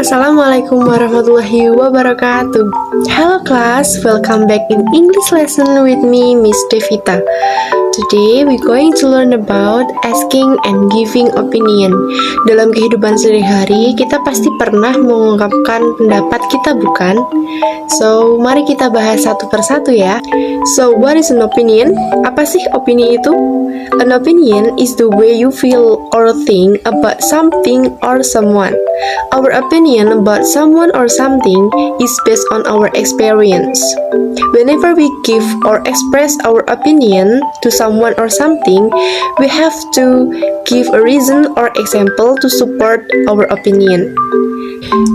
Assalamualaikum warahmatullahi wabarakatuh. Hello class, welcome back in English lesson with me, Miss Devita. Today we're going to learn about asking and giving opinion. Dalam kehidupan sehari-hari, kita pasti pernah mengungkapkan pendapat kita, bukan? So, mari kita bahas satu persatu ya. So, what is an opinion? Apa sih opini itu? An opinion is the way you feel or think about something or someone. Our opinion about someone or something is based on our experience. Whenever we give or express our opinion to someone or something, we have to give a reason or example to support our opinion.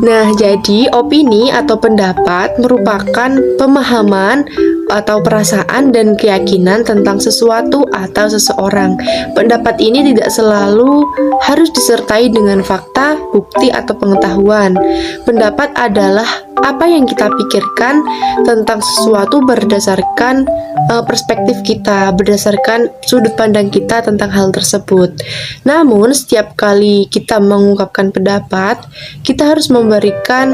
Nah, jadi opini atau pendapat merupakan pemahaman atau perasaan dan keyakinan tentang sesuatu atau seseorang. Pendapat ini tidak selalu harus disertai dengan fakta, bukti, atau pengetahuan. Pendapat adalah apa yang kita pikirkan tentang sesuatu berdasarkan perspektif kita, berdasarkan sudut pandang kita tentang hal tersebut. Namun, setiap kali kita mengungkapkan pendapat, kita harus memberikan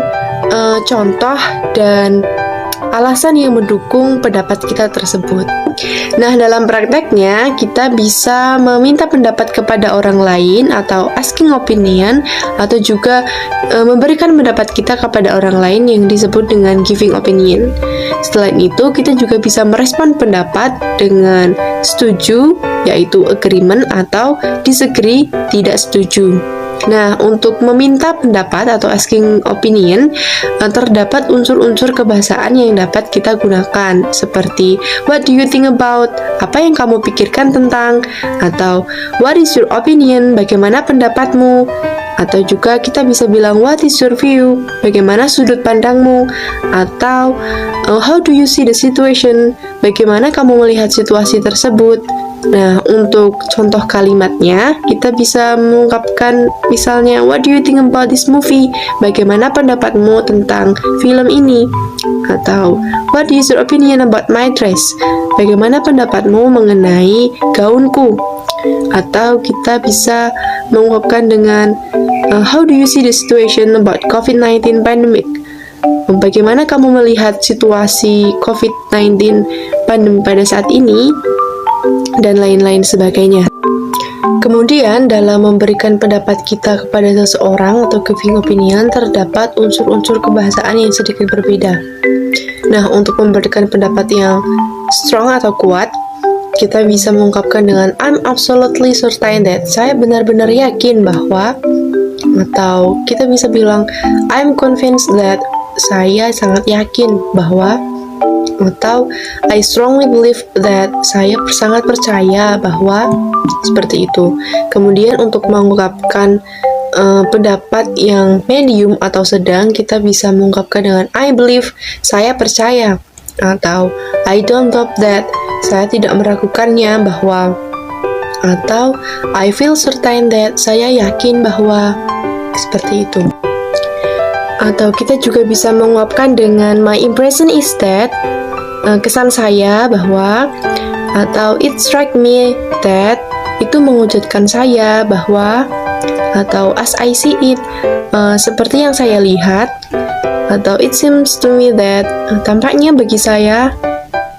contoh dan alasan yang mendukung pendapat kita tersebut. Nah, dalam prakteknya, kita bisa meminta pendapat kepada orang lain atau asking opinion, atau juga memberikan pendapat kita kepada orang lain yang disebut dengan giving opinion. Selain itu, kita juga bisa merespon pendapat dengan setuju, yaitu agreement, atau disagree, tidak setuju. Nah, untuk meminta pendapat atau asking opinion, terdapat unsur-unsur kebahasaan yang dapat kita gunakan, seperti what do you think about, apa yang kamu pikirkan tentang, atau what is your opinion, bagaimana pendapatmu, atau juga kita bisa bilang what is your view, bagaimana sudut pandangmu, atau how do you see the situation, bagaimana kamu melihat situasi tersebut. Nah, untuk contoh kalimatnya, kita bisa mengungkapkan misalnya, what do you think about this movie? Bagaimana pendapatmu tentang film ini? Atau, what is your opinion about my dress? Bagaimana pendapatmu mengenai gaunku? Atau kita bisa mengungkapkan dengan, how do you see the situation about COVID-19 pandemic? Bagaimana kamu melihat situasi COVID-19 pandemi pada saat ini? Dan lain-lain sebagainya. Kemudian, dalam memberikan pendapat kita kepada seseorang atau giving opinion, terdapat unsur-unsur kebahasaan yang sedikit berbeda. Nah, untuk memberikan pendapat yang strong atau kuat, kita bisa mengungkapkan dengan I'm absolutely certain that, saya benar-benar yakin bahwa, atau kita bisa bilang I'm convinced that, saya sangat yakin bahwa, atau I strongly believe that, saya sangat percaya bahwa, seperti itu. Kemudian untuk mengungkapkan pendapat yang medium atau sedang, kita bisa mengungkapkan dengan I believe, saya percaya, atau I don't doubt that, saya tidak meragukannya bahwa, atau I feel certain that, saya yakin bahwa, seperti itu. Atau kita juga bisa mengungkapkan dengan my impression is that, kesan saya bahwa, atau it strike me that, itu mewujudkan saya bahwa, atau as I see it, seperti yang saya lihat, atau it seems to me that, tampaknya bagi saya,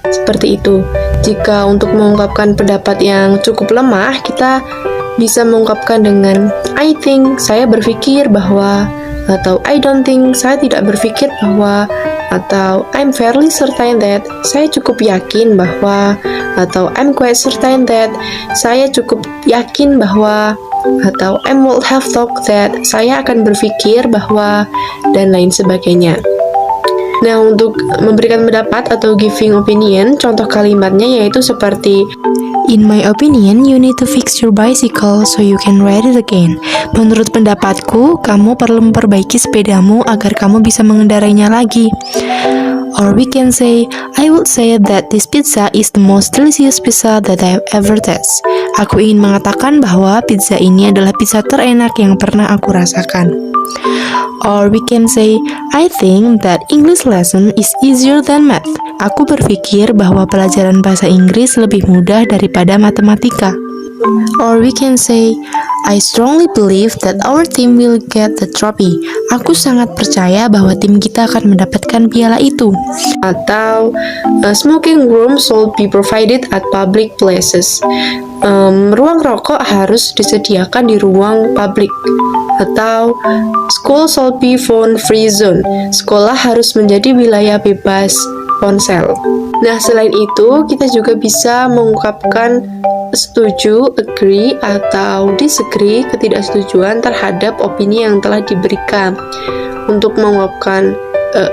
seperti itu. Jika untuk mengungkapkan pendapat yang cukup lemah, kita bisa mengungkapkan dengan I think, saya berpikir bahwa, atau I don't think, saya tidak berpikir bahwa, atau I'm fairly certain that, saya cukup yakin bahwa, atau I'm quite certain that, saya cukup yakin bahwa, atau I would have thought that, saya akan berpikir bahwa, dan lain sebagainya. Nah, untuk memberikan pendapat atau giving opinion, contoh kalimatnya yaitu seperti in my opinion, you need to fix your bicycle so you can ride it again. Menurut pendapatku, kamu perlu memperbaiki sepedamu agar kamu bisa mengendarainya lagi. Or we can say, I would say that this pizza is the most delicious pizza that I've ever tasted. Aku ingin mengatakan bahwa pizza ini adalah pizza terenak yang pernah aku rasakan. Or we can say, I think that English lesson is easier than math. Aku berpikir bahwa pelajaran bahasa Inggris lebih mudah daripada matematika. Or we can say, I strongly believe that our team will get the trophy. Aku sangat percaya bahwa tim kita akan mendapatkan piala itu. Atau, smoking room should be provided at public places. Ruang rokok harus disediakan di ruang publik. Atau, school should be phone-free zone. Sekolah harus menjadi wilayah bebas ponsel. Nah, selain itu, kita juga bisa mengungkapkan setuju, agree, atau disagree, ketidaksetujuan terhadap opini yang telah diberikan. Untuk mengungkapkan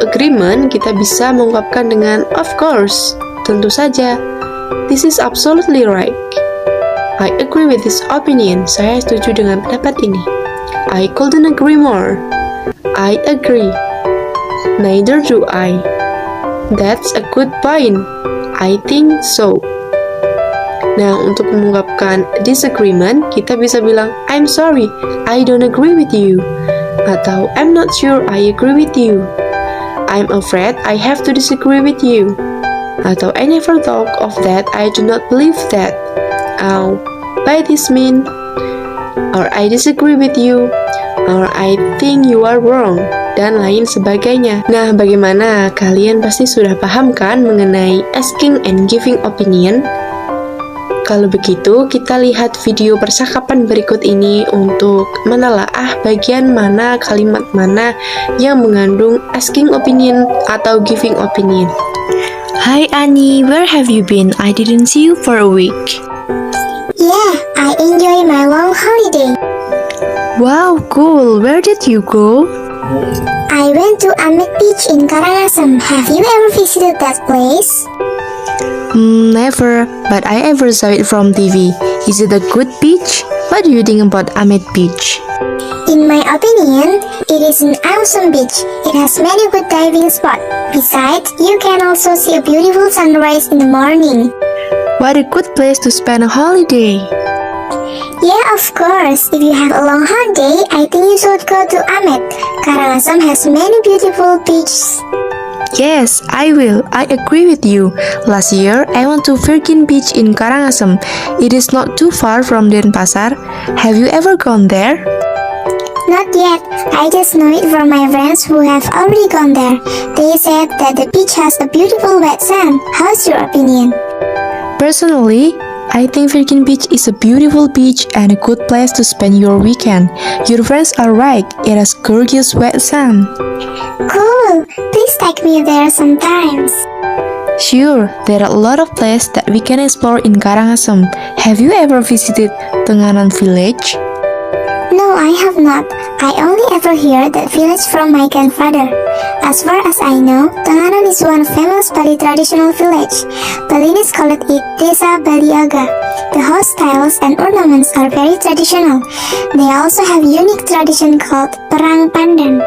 agreement, kita bisa mengungkapkan dengan of course, tentu saja. This is absolutely right. I agree with this opinion. Saya setuju dengan pendapat ini. I couldn't agree more. I agree. Neither do I. That's a good point. I think so. Nah, untuk mengungkapkan disagreement, kita bisa bilang, I'm sorry, I don't agree with you. Atau, I'm not sure I agree with you. I'm afraid I have to disagree with you. Atau, I never thought of that, I do not believe that. By this mean, or I disagree with you, or I think you are wrong, dan lain sebagainya. Nah, bagaimana? Kalian pasti sudah paham kan mengenai asking and giving opinion? Kalau begitu, kita lihat video percakapan berikut ini untuk menelaah bagian mana kalimat mana yang mengandung asking opinion atau giving opinion. Hi Annie, where have you been? I didn't see you for a week. Yeah, I enjoy my long holiday. Wow, cool. Where did you go? I went to Amet Beach in Karangasem. Have you ever visited that place? Never, but I ever saw it from TV. Is it a good beach? What do you think about Amet Beach? In my opinion, it is an awesome beach. It has many good diving spots. Besides, you can also see a beautiful sunrise in the morning. What a good place to spend a holiday! Yeah, of course. If you have a long holiday, I think you should go to Amet. Karangasem has many beautiful beaches. Yes, I will. I agree with you. Last year, I went to Virgin Beach in Karangasem. It is not too far from Denpasar. Have you ever gone there? Not yet. I just know it from my friends who have already gone there. They said that the beach has a beautiful wet sand. How's your opinion? Personally, I think Virgin Beach is a beautiful beach and a good place to spend your weekend. Your friends are right. It has gorgeous wet sand. Cool. Please take me there sometimes. Sure, there are a lot of places that we can explore in Karangasem. Have you ever visited Tenganan Village? No, I have not. I only ever hear that village from my grandfather. As far as I know, Tenganan is one famous Bali traditional village. Balinese call it Desa Baliaga. The house styles and ornaments are very traditional. They also have unique tradition called Perang Pandan.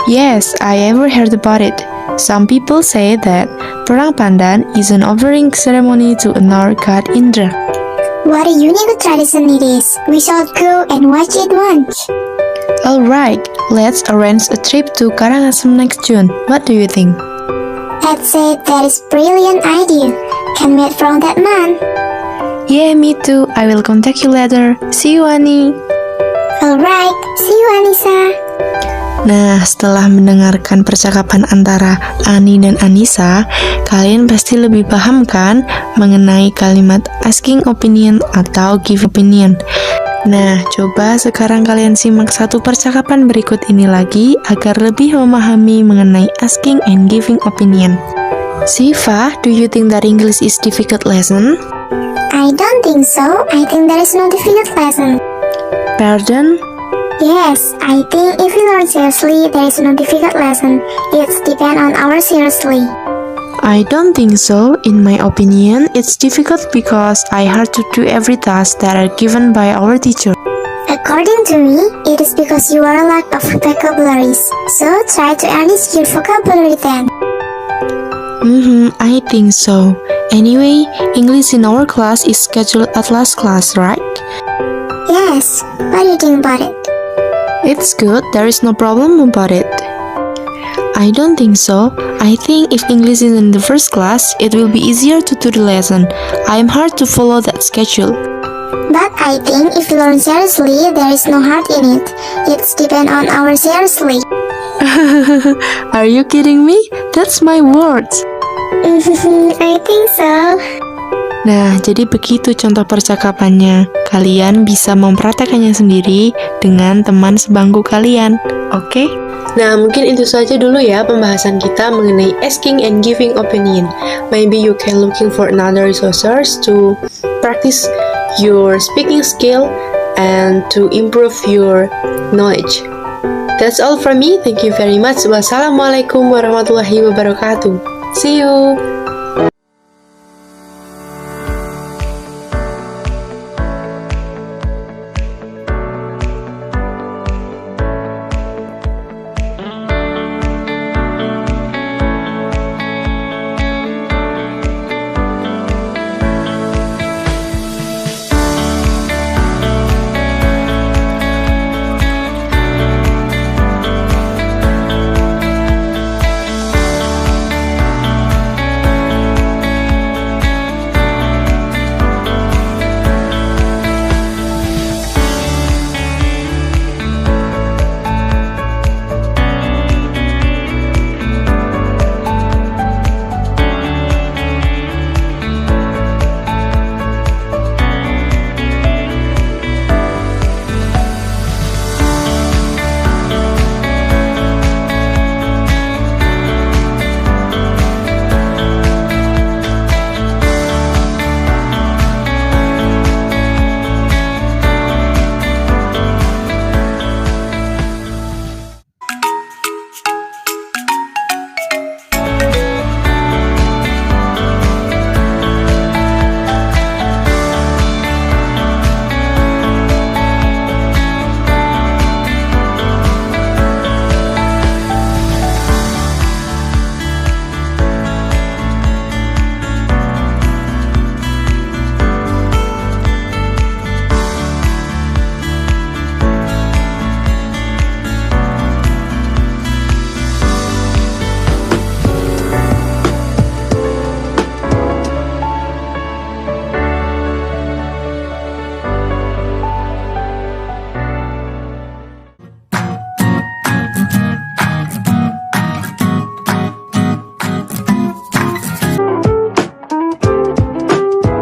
Yes, I ever heard about it. Some people say that Perang Pandan is an offering ceremony to honor God Indra. What a unique tradition it is. We should go and watch it once. Alright, let's arrange a trip to Karangasem next June. What do you think? I'd say that is brilliant idea. Can meet from that month. Yeah, me too. I will contact you later. See you, Annie. Alright, see you Anissa. Nah, setelah mendengarkan percakapan antara Ani dan Anissa, kalian pasti lebih paham kan mengenai kalimat asking opinion atau give opinion. Nah, coba sekarang kalian simak satu percakapan berikut ini lagi agar lebih memahami mengenai asking and giving opinion. Siva, do you think that English is difficult lesson? I don't think so. I think there is no difficult lesson. Pardon? Yes, I think if we learn seriously, there is no difficult lesson. It's depend on our seriously. I don't think so. In my opinion, it's difficult because I have to do every task that are given by our teacher. According to me, it is because you are a lack of vocabularies. So try to enrich your vocabulary then. I think so. Anyway, English in our class is scheduled at last class, right? Yes, what do you think about it? It's good, there is no problem about it. I don't think so. I think if English is in the first class, it will be easier to do the lesson. I am hard to follow that schedule. But I think if we learn seriously, there is no heart in it. It's depend on our seriously. Are you kidding me? That's my words. I think so. Nah, jadi begitu contoh percakapannya. Kalian bisa mempraktekannya sendiri dengan teman sebangku kalian, oke? Nah, mungkin itu saja dulu ya pembahasan kita mengenai asking and giving opinion. Maybe you can looking for another resources to practice your speaking skill and to improve your knowledge. That's all from me. Thank you very much. Wassalamualaikum warahmatullahi wabarakatuh. See you.